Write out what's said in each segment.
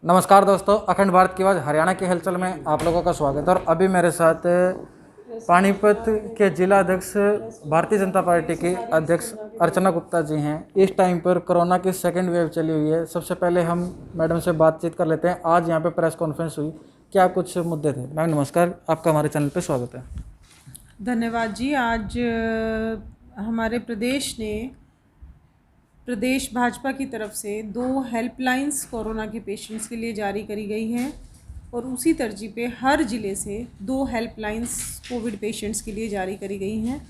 नमस्कार दोस्तों, अखंड भारत की आवाज़ हरियाणा के हलचल में आप लोगों का स्वागत है। और अभी मेरे साथ पानीपत के जिला अध्यक्ष भारतीय जनता पार्टी के अध्यक्ष अर्चना गुप्ता जी हैं। इस टाइम पर कोरोना की सेकेंड वेव चली हुई है। सबसे पहले हम मैडम से बातचीत कर लेते हैं। आज यहाँ पे प्रेस कॉन्फ्रेंस हुई, क्या कुछ मुद्दे थे? मैम नमस्कार, आपका हमारे चैनल पर स्वागत है। धन्यवाद जी। आज हमारे प्रदेश भाजपा की तरफ से 2 हेल्पलाइंस कोरोना के पेशेंट्स के लिए जारी करी गई हैं और उसी तरजीह पे हर ज़िले से 2 हेल्पलाइंस कोविड पेशेंट्स के लिए जारी करी गई हैं।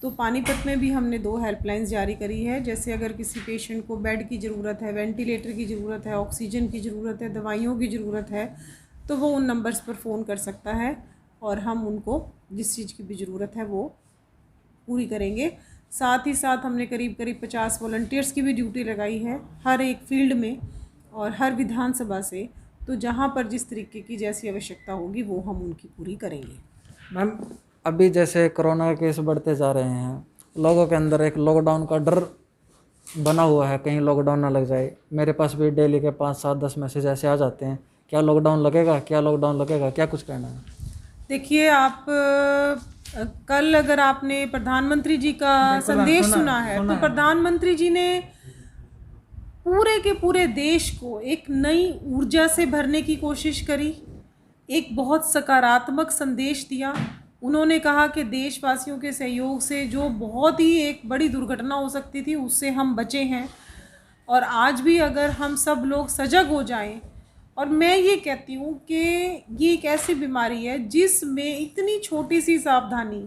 तो पानीपत में भी हमने 2 हेल्पलाइंस जारी करी है। जैसे अगर किसी पेशेंट को बेड की ज़रूरत है, वेंटिलेटर की ज़रूरत है, ऑक्सीजन की ज़रूरत है, दवाइयों की ज़रूरत है, तो वो उन नंबर्स पर फ़ोन कर सकता है और हम उनको जिस चीज़ की भी ज़रूरत है वो पूरी करेंगे। साथ ही साथ हमने करीब 50 वॉलंटियर्स की भी ड्यूटी लगाई है हर एक फील्ड में और हर विधानसभा से। तो जहाँ पर जिस तरीके की जैसी आवश्यकता होगी वो हम उनकी पूरी करेंगे। मैम, अभी जैसे कोरोना के केस बढ़ते जा रहे हैं, लोगों के अंदर एक लॉकडाउन का डर बना हुआ है, कहीं लॉकडाउन ना लग जाए। मेरे पास भी डेली के 5, 7, 10 मैसेज ऐसे आ जाते हैं, क्या लॉकडाउन लगेगा, क्या लॉकडाउन लगेगा, क्या कुछ कहना है? देखिए, आप कल अगर आपने प्रधानमंत्री जी का संदेश सुना है तो प्रधानमंत्री जी ने पूरे के पूरे देश को एक नई ऊर्जा से भरने की कोशिश करी, एक बहुत सकारात्मक संदेश दिया। उन्होंने कहा कि देशवासियों के सहयोग से जो बहुत ही एक बड़ी दुर्घटना हो सकती थी उससे हम बचे हैं और आज भी अगर हम सब लोग सजग हो जाएं। और मैं ये कहती हूँ कि ये एक ऐसी बीमारी है जिसमें इतनी छोटी सी सावधानी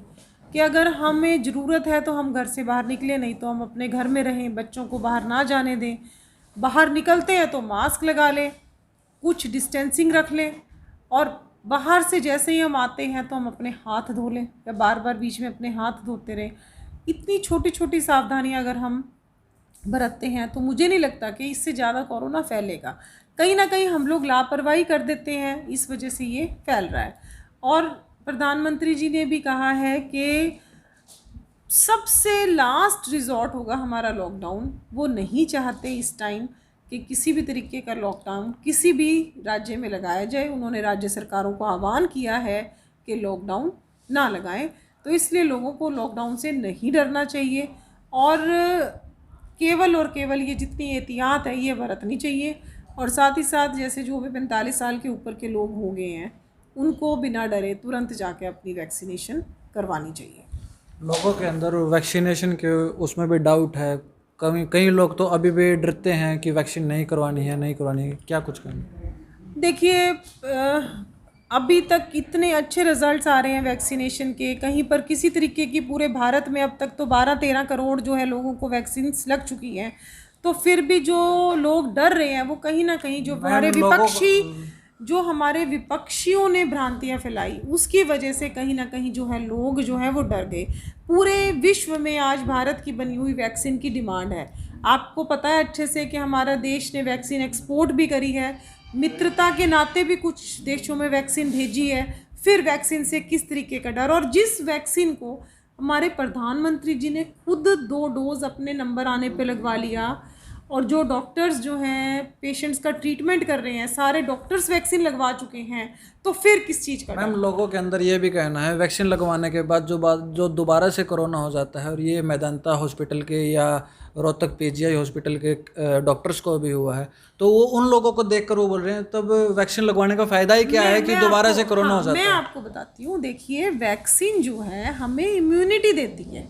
कि अगर हमें ज़रूरत है तो हम घर से बाहर निकलें, नहीं तो हम अपने घर में रहें, बच्चों को बाहर ना जाने दें, बाहर निकलते हैं तो मास्क लगा लें, कुछ डिस्टेंसिंग रख लें और बाहर से जैसे ही हम आते हैं तो हम अपने हाथ धो लें या बार बार बीच में अपने हाथ धोते रहें। इतनी छोटी छोटी सावधानियाँ अगर हम बरतते हैं तो मुझे नहीं लगता कि इससे ज़्यादा कोरोना फैलेगा। कहीं ना कहीं हम लोग लापरवाही कर देते हैं, इस वजह से ये फैल रहा है। और प्रधानमंत्री जी ने भी कहा है कि सबसे लास्ट रिजॉर्ट होगा हमारा लॉकडाउन। वो नहीं चाहते इस टाइम कि किसी भी तरीके का लॉकडाउन किसी भी राज्य में लगाया जाए। उन्होंने राज्य सरकारों को आह्वान किया है कि लॉकडाउन ना लगाएं। तो इसलिए लोगों को लॉकडाउन से नहीं डरना चाहिए और केवल और केवल ये जितनी एहतियात है ये बरतनी चाहिए। और साथ ही साथ जैसे जो भी 45 साल के ऊपर के लोग हो गए हैं उनको बिना डरे तुरंत जाके अपनी वैक्सीनेशन करवानी चाहिए। लोगों के अंदर वैक्सीनेशन के उसमें भी डाउट है। कई लोग तो अभी भी डरते हैं कि वैक्सीन नहीं करवानी है, क्या कुछ कहना? देखिए, अभी तक इतने अच्छे रिजल्ट्स आ रहे हैं वैक्सीनेशन के, कहीं पर किसी तरीके की पूरे भारत में अब तक तो 12-13 करोड़ जो है लोगों को वैक्सीन लग चुकी हैं। तो फिर भी जो लोग डर रहे हैं वो कहीं ना कहीं जो हमारे विपक्षियों ने भ्रांतियां फैलाई उसकी वजह से कहीं ना कहीं जो है लोग जो है वो डर गए। पूरे विश्व में आज भारत की बनी हुई वैक्सीन की डिमांड है। आपको पता है अच्छे से कि हमारा देश ने वैक्सीन एक्सपोर्ट भी करी है, मित्रता के नाते भी कुछ देशों में वैक्सीन भेजी है। फिर वैक्सीन से किस तरीके का डर, और जिस वैक्सीन को हमारे प्रधानमंत्री जी ने खुद 2 डोज अपने नंबर आने पे लगवा लिया और जो डॉक्टर्स जो हैं पेशेंट्स का ट्रीटमेंट कर रहे हैं सारे डॉक्टर्स वैक्सीन लगवा चुके हैं, तो फिर किस चीज़ का? मैम, लोगों के अंदर ये भी कहना है वैक्सीन लगवाने के बाद जो दोबारा से कोरोना हो जाता है, और ये मेदांता हॉस्पिटल के या रोहतक पीजीआई हॉस्पिटल के डॉक्टर्स को भी हुआ है, तो वो उन लोगों को देखकर वो बोल रहे हैं तब वैक्सीन लगवाने का फ़ायदा ही क्या है कि दोबारा से कोरोना हो जाता है? मैं आपको बताती हूँ। देखिए, वैक्सीन जो है हमें इम्यूनिटी देती है।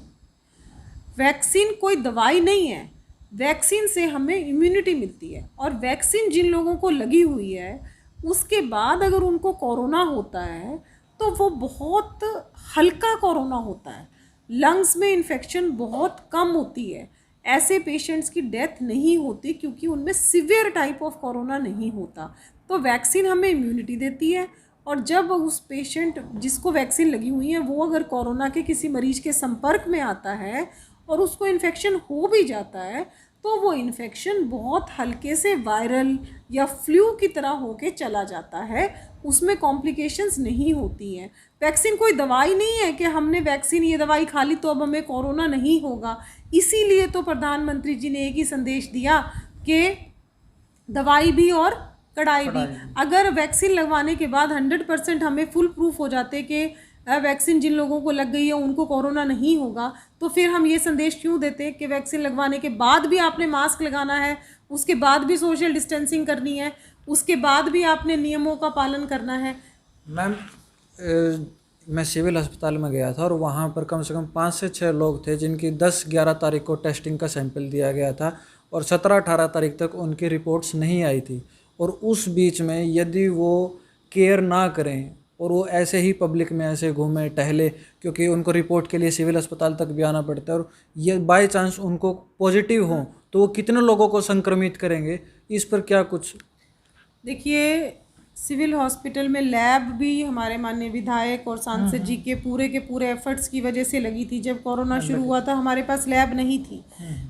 वैक्सीन कोई दवाई नहीं है, वैक्सीन से हमें इम्यूनिटी मिलती है। और वैक्सीन जिन लोगों को लगी हुई है उसके बाद अगर उनको कोरोना होता है तो वो बहुत हल्का कोरोना होता है, लंग्स में इन्फेक्शन बहुत कम होती है, ऐसे पेशेंट्स की डेथ नहीं होती क्योंकि उनमें सीवियर टाइप ऑफ कोरोना नहीं होता। तो वैक्सीन हमें इम्यूनिटी देती है और जब उस पेशेंट जिसको वैक्सीन लगी हुई है वो अगर कोरोना के किसी मरीज के संपर्क में आता है और उसको इन्फेक्शन हो भी जाता है तो वो इन्फेक्शन बहुत हल्के से वायरल या फ्लू की तरह होके चला जाता है, उसमें कॉम्प्लिकेशंस नहीं होती हैं। वैक्सीन कोई दवाई नहीं है कि हमने वैक्सीन ये दवाई खा ली तो अब हमें कोरोना नहीं होगा। इसीलिए तो प्रधानमंत्री जी ने एक ही संदेश दिया कि दवाई भी और कढ़ाई भी। अगर वैक्सीन लगवाने के बाद 100% हमें फुल प्रूफ हो जाते कि वैक्सीन जिन लोगों को लग गई है उनको कोरोना नहीं होगा, तो फिर हम ये संदेश क्यों देते कि वैक्सीन लगवाने के बाद भी आपने मास्क लगाना है, उसके बाद भी सोशल डिस्टेंसिंग करनी है, उसके बाद भी आपने नियमों का पालन करना है। मैम मैं सिविल अस्पताल में गया था और वहाँ पर कम से कम 5 से 6 लोग थे जिनकी 10-11 तारीख को टेस्टिंग का सैंपल दिया गया था और 17-18 तारीख तक उनकी रिपोर्ट्स नहीं आई थी। और उस बीच में यदि वो केयर ना करें और वो ऐसे ही पब्लिक में ऐसे घूमें टहले, क्योंकि उनको रिपोर्ट के लिए सिविल अस्पताल तक भी आना पड़ता है, और ये बाय चांस उनको पॉजिटिव हों तो वो कितने लोगों को संक्रमित करेंगे, इस पर क्या कुछ? देखिए, सिविल हॉस्पिटल में लैब भी हमारे माननीय विधायक और सांसद जी के पूरे एफर्ट्स की वजह से लगी थी। जब कोरोना शुरू हुआ था हमारे पास लैब नहीं थी,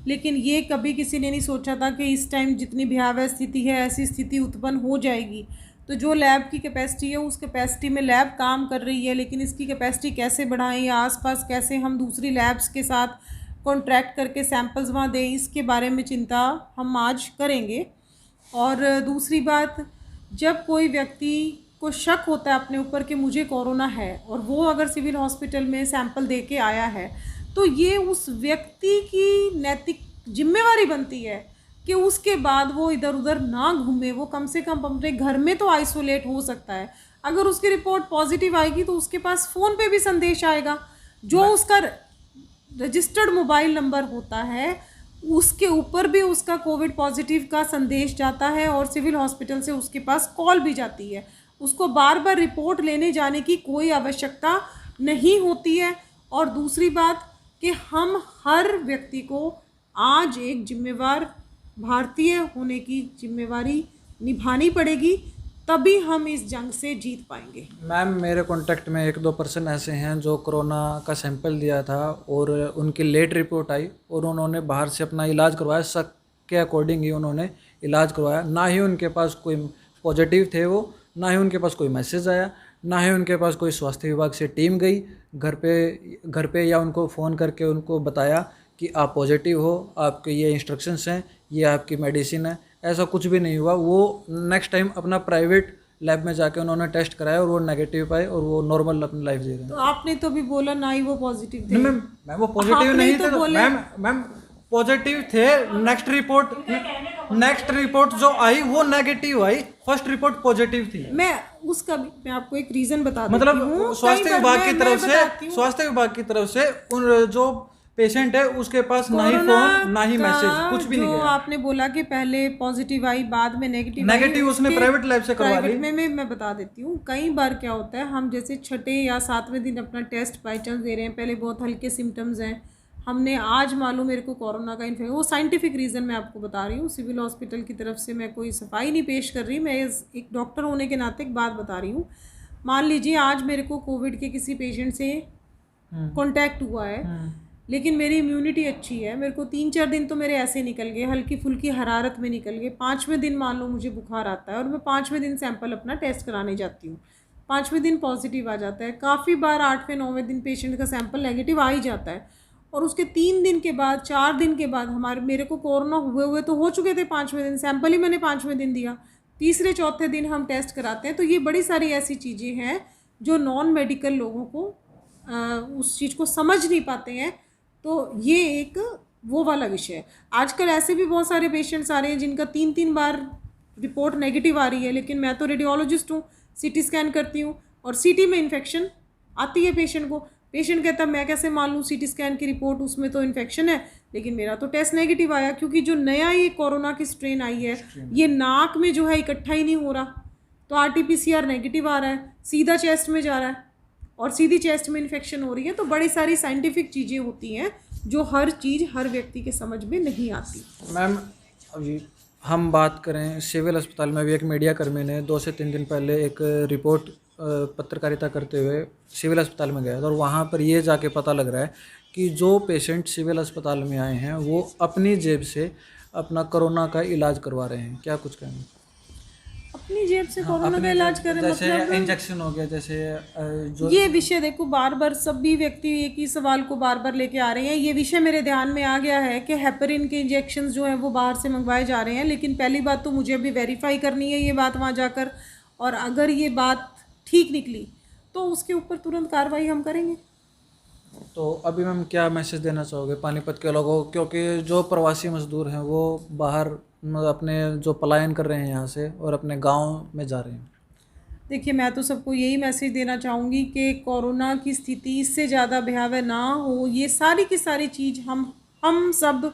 लेकिन ये कभी किसी ने नहीं सोचा था कि इस टाइम जितनी भयावह स्थिति है ऐसी स्थिति उत्पन्न हो जाएगी। तो जो लैब की कैपेसिटी है उस कैपेसिटी में लैब काम कर रही है, लेकिन इसकी कैपेसिटी कैसे बढ़ाएं या आसपास कैसे हम दूसरी लैब्स के साथ कॉन्ट्रैक्ट करके सैंपल्स वहाँ दें, इसके बारे में चिंता हम आज करेंगे। और दूसरी बात, जब कोई व्यक्ति को शक होता है अपने ऊपर कि मुझे कोरोना है और वो अगर सिविल हॉस्पिटल में सैंपल दे के आया है, तो ये उस व्यक्ति की नैतिक जिम्मेवारी बनती है कि उसके बाद वो इधर उधर ना घूमे, वो कम से कम अपने घर में तो आइसोलेट हो सकता है। अगर उसकी रिपोर्ट पॉजिटिव आएगी तो उसके पास फ़ोन पे भी संदेश आएगा, जो उसका रजिस्टर्ड मोबाइल नंबर होता है उसके ऊपर भी उसका कोविड पॉजिटिव का संदेश जाता है और सिविल हॉस्पिटल से उसके पास कॉल भी जाती है। उसको बार बार रिपोर्ट लेने जाने की कोई आवश्यकता नहीं होती है। और दूसरी बात कि हम हर व्यक्ति को आज एक जिम्मेवार भारतीय होने की जिम्मेवारी निभानी पड़ेगी, तभी हम इस जंग से जीत पाएंगे। मैम मेरे कांटेक्ट में 1-2 पर्सन ऐसे हैं जो कोरोना का सैंपल दिया था और उनकी लेट रिपोर्ट आई और उन्होंने बाहर से अपना इलाज करवाया, शक के अकॉर्डिंग ही उन्होंने इलाज करवाया। ना ही उनके पास कोई पॉजिटिव थे वो, ना ही उनके पास कोई मैसेज आया, ना ही उनके पास कोई स्वास्थ्य विभाग से टीम गई घर पे या उनको फ़ोन करके उनको बताया कि आप पॉजिटिव हो, आपके ये इंस्ट्रक्शंस हैं, ये आपकी मेडिसिन है। ऐसा कुछ भी नहीं हुआ। वो नेक्स्ट टाइम अपना प्राइवेट लैब में जाके उन्होंने टेस्ट कराया और वो नेगेटिव पाए और वो नॉर्मल अपनी लाइफ जी रहे हैं। तो आपने तो भी बोला ना ही वो पॉजिटिव थे। मैम वो पॉजिटिव नहीं थे तो मैम पॉजिटिव थे। नेक्स्ट रिपोर्ट जो आई वो नेगेटिव आई, फर्स्ट रिपोर्ट पॉजिटिव थी। मैं आपको एक रीजन बता देती मतलब हूँ। स्वास्थ्य विभाग की तरफ से उन जो पेशेंट है उसके पास ना ही फोन ना ही मैसेज, कुछ भी नहीं गया। आपने बोला कि पहले पॉजिटिव आई बाद में नेगेटिव उसने प्राइवेट लैब से करवा ली। मैं बता देती हूँ। कई बार क्या होता है, हम जैसे 6 या 7वें दिन अपना टेस्ट बाई चांस दे रहे हैं, पहले बहुत हल्के सिम्टम्स हैं, हमने आज मालूम मेरे को कोरोना का इन्फेक्शन, वो साइंटिफिक रीज़न मैं आपको बता रही हूँ। सिविल हॉस्पिटल की तरफ से मैं कोई सफाई नहीं पेश कर रही, मैं एक डॉक्टर होने के नाते एक बात बता रही हूँ। मान लीजिए आज मेरे को कोविड के किसी पेशेंट से कॉन्टैक्ट हुआ है, लेकिन मेरी इम्यूनिटी अच्छी है, मेरे को 3-4 दिन तो मेरे ऐसे निकल गए, हल्की फुल्की हरारत में निकल गए। 5वें दिन मान लो मुझे बुखार आता है और मैं 5वें दिन सैंपल अपना टेस्ट कराने जाती हूँ, 5वें दिन पॉजिटिव आ जाता है। काफ़ी बार 8वें-9वें दिन पेशेंट का सैंपल नेगेटिव आ ही जाता है और उसके 3 दिन के बाद 4 दिन के बाद मेरे को कोरोना हुए तो हो चुके थे 5वें दिन, सैंपल ही मैंने 5वें दिन दिया, 3-4 दिन हम टेस्ट कराते हैं। तो ये बड़ी सारी ऐसी चीज़ें हैं जो नॉन मेडिकल लोगों को उस चीज़ को समझ नहीं पाते हैं। तो ये एक वो वाला विषय है। आजकल ऐसे भी बहुत सारे पेशेंट्स आ रहे हैं जिनका 3-3 बार रिपोर्ट नेगेटिव आ रही है, लेकिन मैं तो रेडियोलॉजिस्ट हूँ, सीटी स्कैन करती हूँ और सीटी में इन्फेक्शन आती है पेशेंट को। पेशेंट कहता है मैं कैसे मान लूँ सीटी स्कैन की रिपोर्ट, उसमें तो इन्फेक्शन है, लेकिन मेरा तो टेस्ट नेगेटिव आया, क्योंकि जो नया ये कोरोना की स्ट्रेन आई है ये नाक में जो है इकट्ठा ही नहीं हो रहा, तो RT-PCR नेगेटिव आ रहा है, सीधा चेस्ट में जा रहा है और सीधी चेस्ट में इन्फेक्शन हो रही है। तो बड़ी सारी साइंटिफिक चीज़ें होती हैं जो हर चीज़ हर व्यक्ति के समझ में नहीं आती। मैम अभी हम बात करें सिविल अस्पताल में भी एक मीडिया कर्मी ने 2 से 3 दिन पहले एक रिपोर्ट पत्रकारिता करते हुए सिविल अस्पताल में गया था और वहाँ पर ये जाके पता लग रहा है कि जो पेशेंट सिविल अस्पताल में आए हैं वो अपनी जेब से अपना कोरोना का इलाज करवा रहे हैं। क्या कुछ कहेंगे? अब अपनी जेब से कोरोना का इलाज करें, जैसे मतलब इंजेक्शन हो गया, जैसे जो ये विषय देखो, बार बार सभी व्यक्ति एक ही सवाल को बार बार लेके आ रहे हैं। ये विषय मेरे ध्यान में आ गया है कि हेपरिन के इंजेक्शंस जो हैं वो बाहर से मंगवाए जा रहे हैं, लेकिन पहली बात तो मुझे अभी वेरीफाई करनी है ये बात वहाँ जाकर, और अगर ये बात ठीक निकली तो उसके ऊपर तुरंत कार्रवाई हम करेंगे। तो अभी मैम क्या मैसेज देना चाहोगे पानीपत के लोगों को, क्योंकि जो प्रवासी मजदूर हैं वो बाहर अपने जो पलायन कर रहे हैं यहाँ से और अपने गांव में जा रहे हैं? देखिए, मैं तो सबको यही मैसेज देना चाहूँगी कि कोरोना की स्थिति इससे ज़्यादा भयावह ना हो। ये सारी की सारी चीज़ हम सब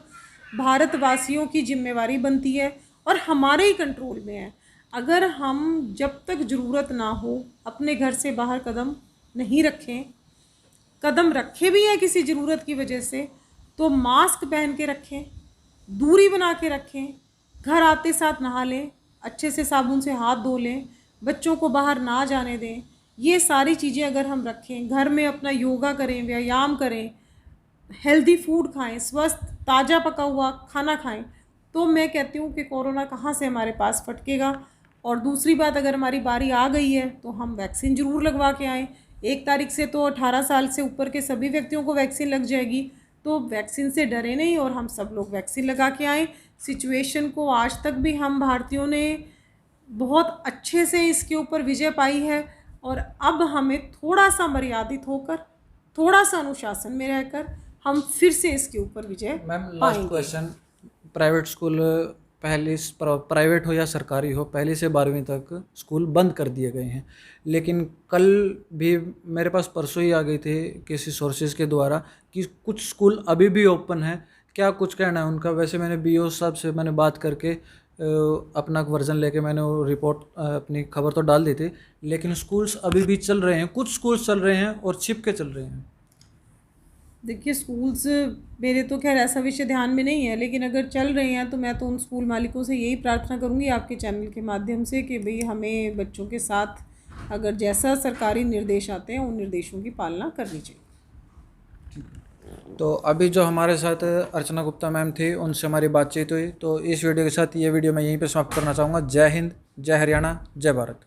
भारतवासियों की जिम्मेवारी बनती है और हमारे ही कंट्रोल में है। अगर हम जब तक ज़रूरत ना हो अपने घर से बाहर कदम नहीं रखें, कदम रखे भी हैं किसी ज़रूरत की वजह से, तो मास्क पहन के रखें, दूरी बना के रखें, घर आते साथ नहा लें, अच्छे से साबुन से हाथ धो लें, बच्चों को बाहर ना जाने दें। ये सारी चीज़ें अगर हम रखें, घर में अपना योगा करें, व्यायाम करें, हेल्दी फूड खाएं, स्वस्थ ताज़ा पका हुआ खाना खाएं, तो मैं कहती हूँ कि कोरोना कहाँ से हमारे पास फटकेगा। और दूसरी बात, अगर हमारी बारी आ गई है तो हम वैक्सीन ज़रूर लगवा के आएँ। 1 तारीख से तो 18 साल से ऊपर के सभी व्यक्तियों को वैक्सीन लग जाएगी, तो वैक्सीन से डरे नहीं और हम सब लोग वैक्सीन लगा के आएँ। सिचुएशन को आज तक भी हम भारतीयों ने बहुत अच्छे से इसके ऊपर विजय पाई है, और अब हमें थोड़ा सा मर्यादित होकर, थोड़ा सा अनुशासन में रहकर हम फिर से इसके ऊपर Vijay ma'am last question, private school private हो या सरकारी हो, 1ली से 12वीं तक स्कूल बंद कर दिए गए हैं, लेकिन कल भी मेरे पास परसों ही आ गई थी किसी सोर्सेज के द्वारा कि कुछ स्कूल अभी भी ओपन है। क्या कुछ कहना है उनका? वैसे मैंने बीओ साहब से मैंने बात करके अपना वर्जन लेके मैंने वो रिपोर्ट अपनी खबर तो डाल दी थी, लेकिन स्कूल्स अभी भी चल रहे हैं, कुछ स्कूल्स चल रहे हैं और छिप के चल रहे हैं। देखिए, स्कूल्स मेरे तो खैर ऐसा विषय ध्यान में नहीं है, लेकिन अगर चल रहे हैं तो मैं तो उन स्कूल मालिकों से यही प्रार्थना करूंगी आपके चैनल के माध्यम से कि भाई हमें बच्चों के साथ अगर जैसा सरकारी निर्देश आते हैं उन निर्देशों की पालना करनी चाहिए। तो अभी जो हमारे साथ अर्चना गुप्ता मैम थी, उनसे हमारी बातचीत हुई, तो इस वीडियो के साथ ये वीडियो मैं यहीं पे समाप्त करना चाहूँगा। जय हिंद, जय हरियाणा, जय भारत।